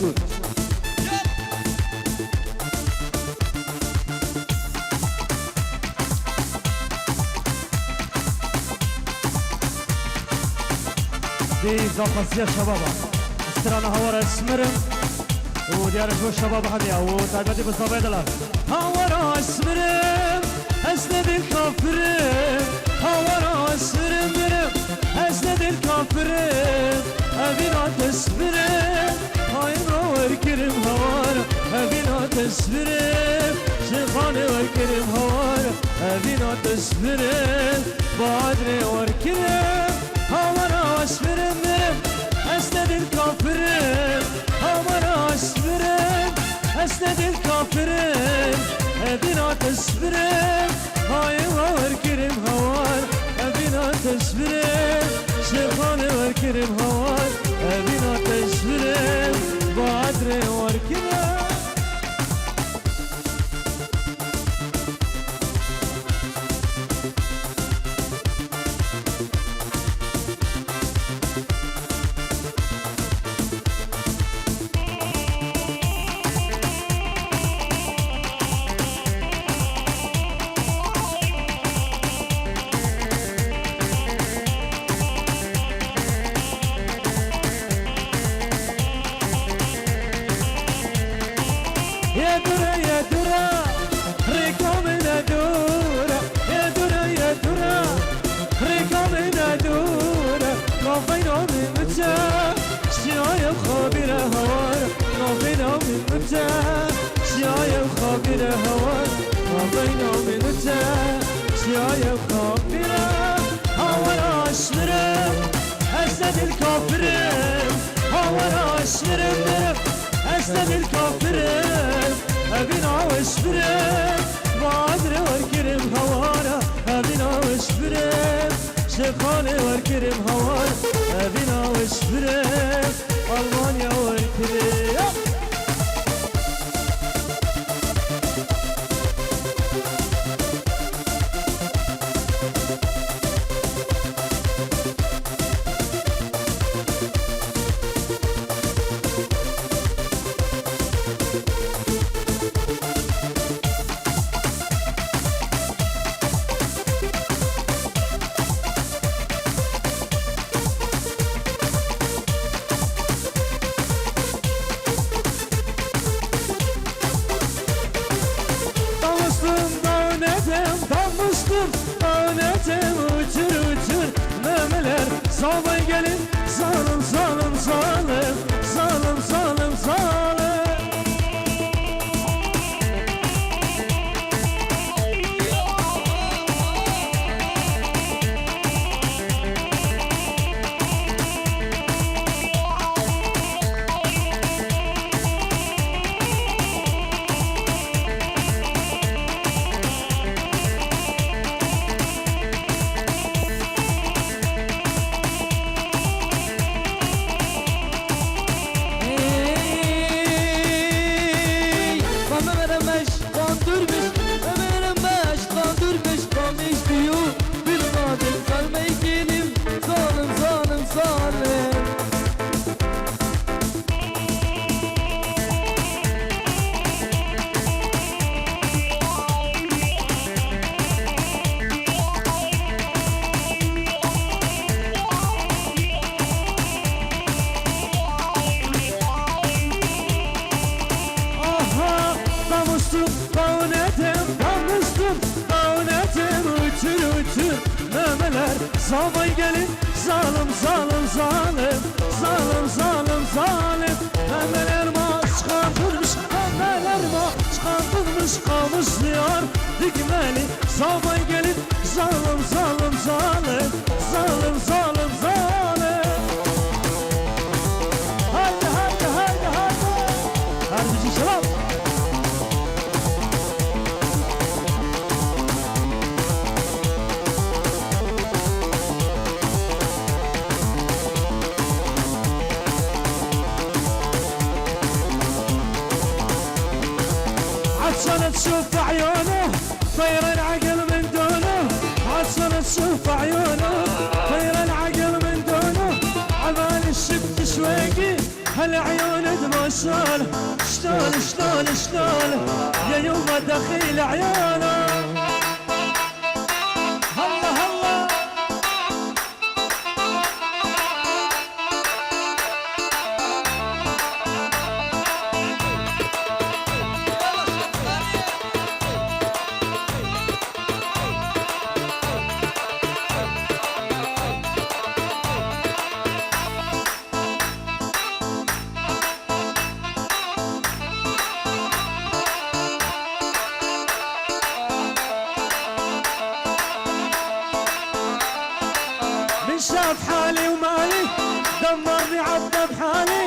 مسعود. دي زافاسيا شبابا استرانا هورا اسمرم وديار شو شباب هديا وتعبدي بالضبط لا هورا اسمرم اسند الكافرم هورا اسمرم اسند الكافرم ابينا تسمرم هاي نور كرم هورا ابينا تسمرم شيخاني وركرم هورا ابينا تسمرم بادري وركرم هورا اسمرم اسند الكافرم هورا اسمرم اسند الكافرم ابينا تسمرم هاي وركرم هوار ابينا تسمرم شيخاني وركرم هوار ابينا تسمرم بادري وركرم يا درا يا درا ريكومنا دورا يا درا يا درا ريكومنا دورا نوفينا من متى شايف خابرة هوار نوفينا من متى شايف خابرة هوار نوفينا من متى شايف خابرة هوار أشمرم أسد الكافرم هوار أشمرم أسد الكافرين أبينا واشبرين بادري وركرم هوانا أبينا واشبرين شيخاني وركرم هوانا أبينا واشبرين ألمانيا وركرم Önetim uçur uçur memeler Sabah gelin zalim zalim zalim Zalim zalim zalim Sabah gelin zalim zalim zalim Zalim zalim zalim Memeler maç çıkartırmış Memeler maç çıkartırmış Kamışlıyor dikmeli Sabah gelin zalim zalim zalim Zalim zalim zalim Haydi haydi haydi haydi Harbici şalap عطشان تشوف عيونه طير العقل من دونه عطشان تشوف عيونه طير العقل من دونه عمال الشبت شويقي هالعيون دموع شلون شلون شلون شلون يا يوم دخيل عيونه هلا هلا شاف حالي ومالي دمرني عذب حالي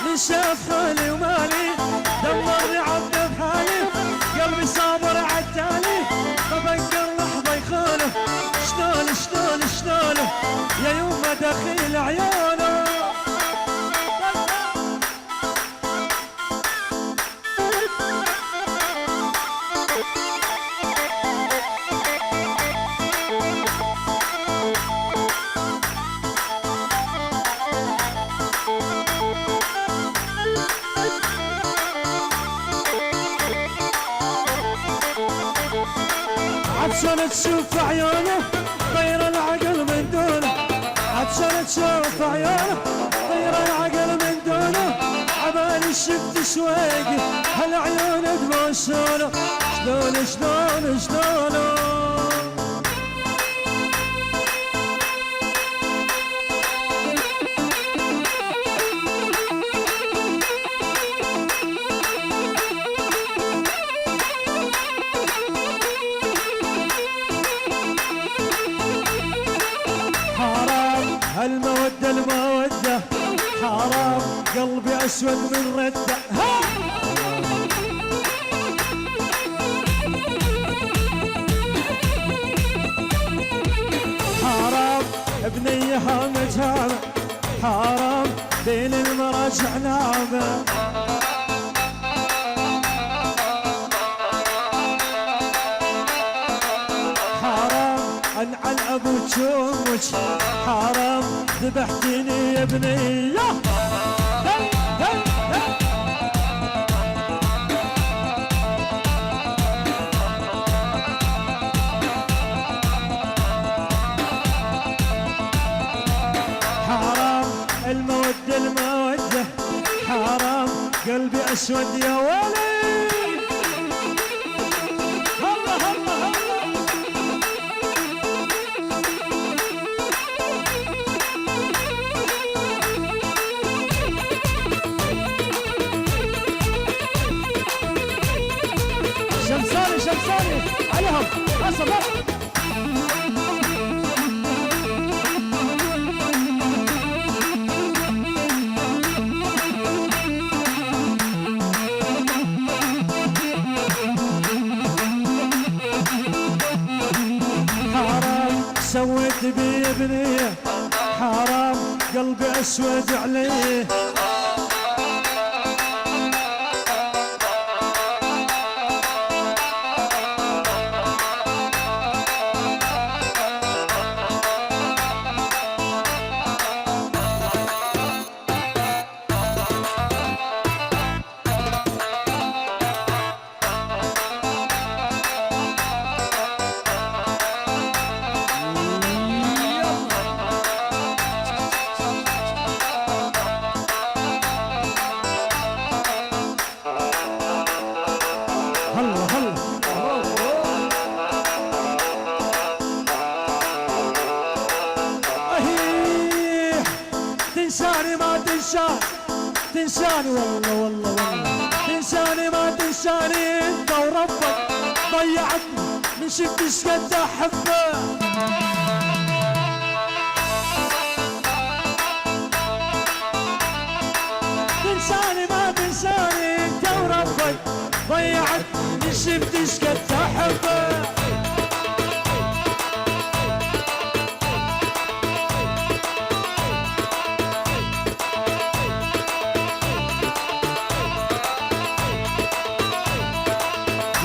من شاف حالي ومالي دمرني عذب حالي قلبي صابر عالتالي بفكر لحظة يخونه شلون شلون شلون يا يوم دخيل عيونه عطشان تشوف عيونه طير العقل من دونه عطشان تشوف عيونه طير العقل من دونه عبالي شفت شويقي هالعيون دموع شلونه شلون شلون شلونه المودة المودة حرام قلبي أسود من ردة حرام بنيها مجهالة حرام بين المراجع نعمة انعل ابوك وامك حرام ذبحتيني يا بنيه حرام المودة المودة حرام قلبي اسود يا ولي شمساني عليهم اصبر حرام سويت بي بنيه حرام قلبي اسود عليه تنساني ما تنساني تنساني والله والله والله تنساني ما تنساني انت وربك ضيعتني من شفت ايش قد احبك تنساني ما تنساني انت وربك ضيعتني من شفت ايش قد احبك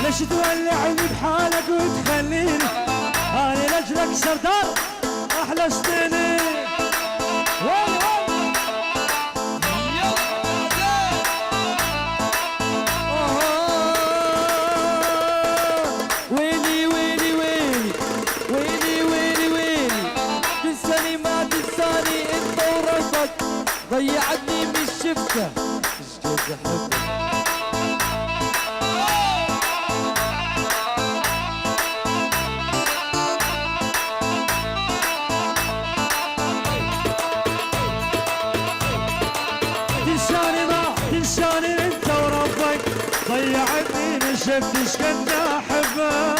ليش تولعني بحالك وتخليني انا لاجلك سردار احلى سنيني ضيعتني ما شفتش قد احبه.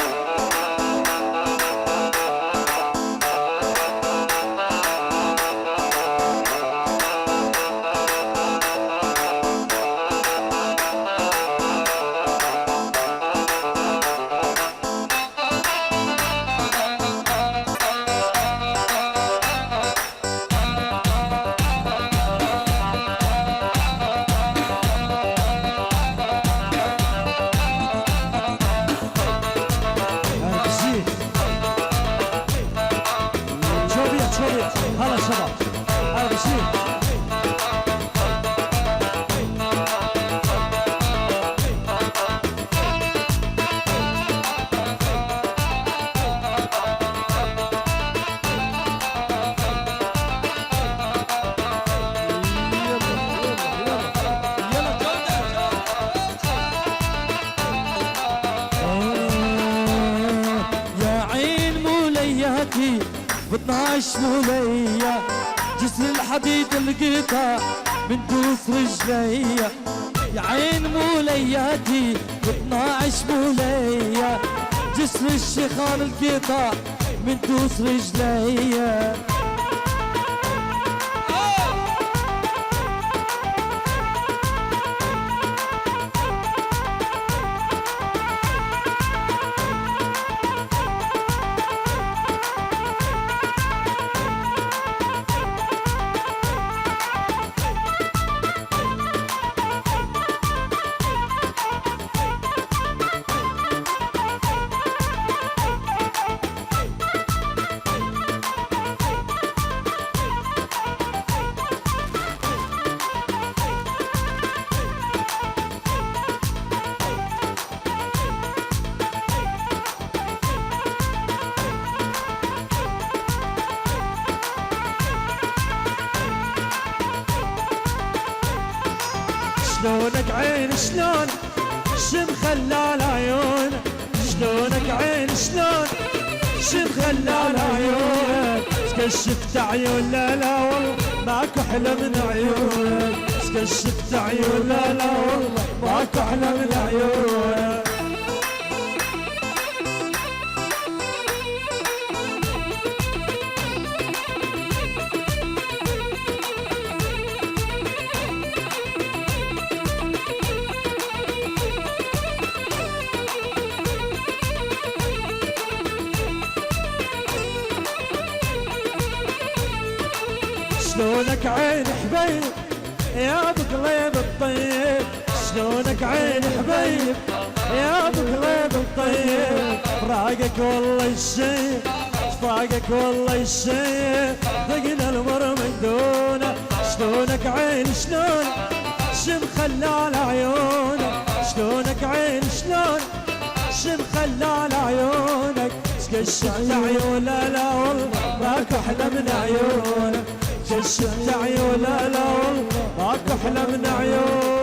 هلا شباب هلا بشير. يا عين مولياتي ب12 مولية جسر الحديد القطع من دوس رجليا. يا عين مولياتي ب12 مولية جسر الشيخان القطع من دوس رجليا. شلونك عين شلون شم خلال عيونك. شلونك عين شلون شم خلال عيونك. سكشفت عيون لا لا والله ماكو احلى من عيونك. سكشفت عيون لا لا والله ماكو احلى من عيونك. شلونك عين حبيب يا بقليب الطيب. شلونك عين حبيب يا بقليب الطيب. فراقك والله الشيء فراقك والله الشيء ضقنا المر من دونه. شلونك عين شلون شم خلال عيونك. شلونك عين شلون شم خلال عيونك. سكشفت عيون لا لا والله ماكو احلى من عيونك. كشفت عيون لا لا والله ماكو احلى من عيونك.